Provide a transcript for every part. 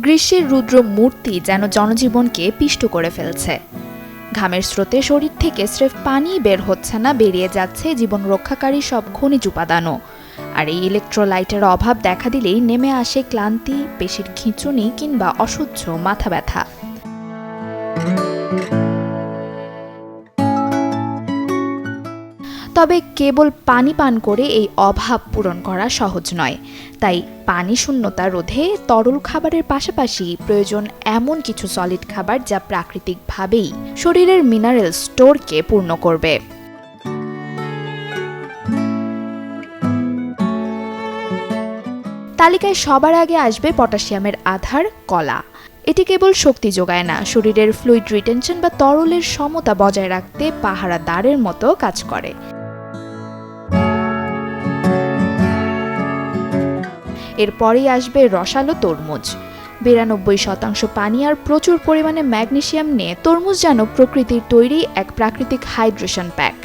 গ্রীষ্মের রুদ্র মূর্তি যেন জনজীবনকে পিষ্ট করে ফেলছে। ঘামের স্রোতে শরীর থেকে স্রেফ পানি বের হচ্ছে না, বেরিয়ে যাচ্ছে জীবন রক্ষাকারী সব খনিজ উপাদানও। আর এই ইলেকট্রোলাইটের অভাব দেখা দিলেই নেমে আসে ক্লান্তি, পেশির খিঁচুনি কিংবা অসহ্য মাথা ব্যথা। তবে কেবল পানি পান করে এই অভাব পূরণ করা সহজ নয়। তাই পানি শূন্যতা রোধে তরল খাবারের পাশাপাশি প্রয়োজন এমন কিছু সলিড খাবার যা প্রাকৃতিকভাবেই শরীরের মিনারেল স্টোরকে পূর্ণ করবে। তালিকায় সবার আগে আসবে পটাশিয়ামের আধার কলা। এটি কেবল শক্তি যোগায় না, শরীরের ফ্লুইড রিটেনশন বা তরলের সমতা বজায় রাখতে পাহারাদারের মতো কাজ করে। এরপরেই আসবে রসালো তরমুজ। 92% পানি আর প্রচুর পরিমাণে ম্যাগনেসিয়াম নিয়ে তরমুজ যেন প্রকৃতির তৈরি এক প্রাকৃতিক হাইড্রেশন প্যাক।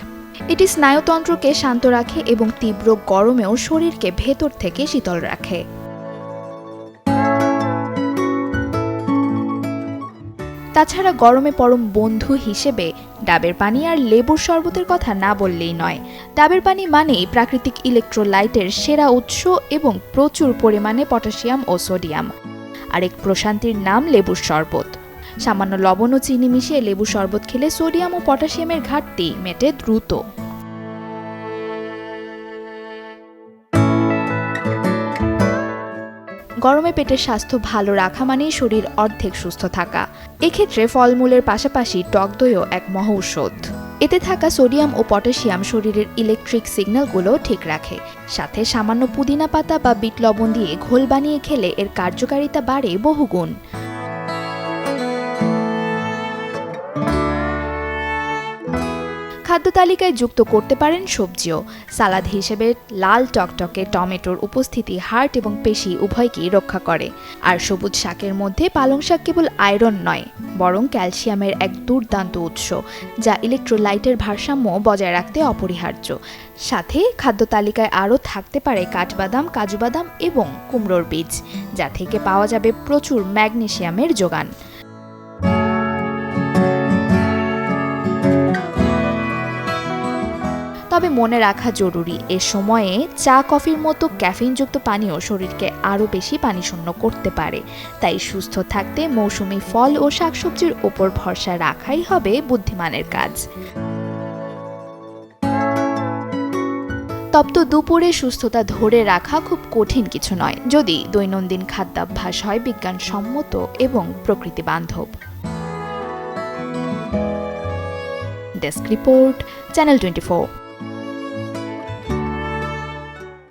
এটি স্নায়ুতন্ত্রকে শান্ত রাখে এবং তীব্র গরমেও শরীরকে ভেতর থেকে শীতল রাখে। তাছাড়া গরমে পরম বন্ধু হিসেবে ডাবের পানি আর লেবুর শরবতের কথা না বললেই নয়। ডাবের পানি মানেই প্রাকৃতিক ইলেকট্রোলাইটের সেরা উৎস এবং প্রচুর পরিমাণে পটাশিয়াম ও সোডিয়াম। আরেক প্রশান্তির নাম লেবুর শরবত। সামান্য লবণ ও চিনি মিশিয়ে লেবু শরবত খেলে সোডিয়াম ও পটাশিয়ামের ঘাটতি মেটে দ্রুত। গরমে পেটের স্বাস্থ্য ভালো রাখা মানেই শরীর অর্ধেক সুস্থ থাকা। এক্ষেত্রে ফলমূলের পাশাপাশি টক দইও এক মহৌষধ। এতে থাকা সোডিয়াম ও পটাশিয়াম শরীরের ইলেকট্রিক সিগন্যালগুলো ঠিক রাখে। সাথে সামান্য পুদিনা পাতা বা বিট লবণ দিয়ে ঘোল বানিয়ে খেলে এর কার্যকারিতা বাড়ে বহুগুণ। খাদ্য তালিকায় যুক্ত করতে পারেন সবজিও। সালাদ হিসেবে লাল টকটকে টমেটোর উপস্থিতি হার্ট এবং পেশি উভয়কেই রক্ষা করে। আর সবুজ শাকের মধ্যে পালং শাক কেবল আয়রন নয়, বরং ক্যালসিয়ামের এক দুর্দান্ত উৎস, যা ইলেকট্রোলাইটের ভারসাম্য বজায় রাখতে অপরিহার্য। সাথে খাদ্য তালিকায় আরও থাকতে পারে কাঠবাদাম, কাজু বাদাম এবং কুমড়োর বীজ, যা থেকে পাওয়া যাবে প্রচুর ম্যাগনেসিয়ামের যোগান। তবে মনে রাখা জরুরি, এ সময়ে চা কফির মতো ক্যাফিনযুক্ত পানীয় শরীরকে আরও বেশি পানিশূন্য করতে পারে। তাই সুস্থ থাকতে মৌসুমী ফল ও শাকসবজির ওপর ভরসা রাখাই হবে বুদ্ধিমানের কাজ। তপ্ত দুপুরে সুস্থতা ধরে রাখা খুব কঠিন কিছু নয়, যদি দৈনন্দিন খাদ্যাভ্যাস হয় বিজ্ঞানসম্মত এবং প্রকৃতি বান্ধব। Desk report, channel 24।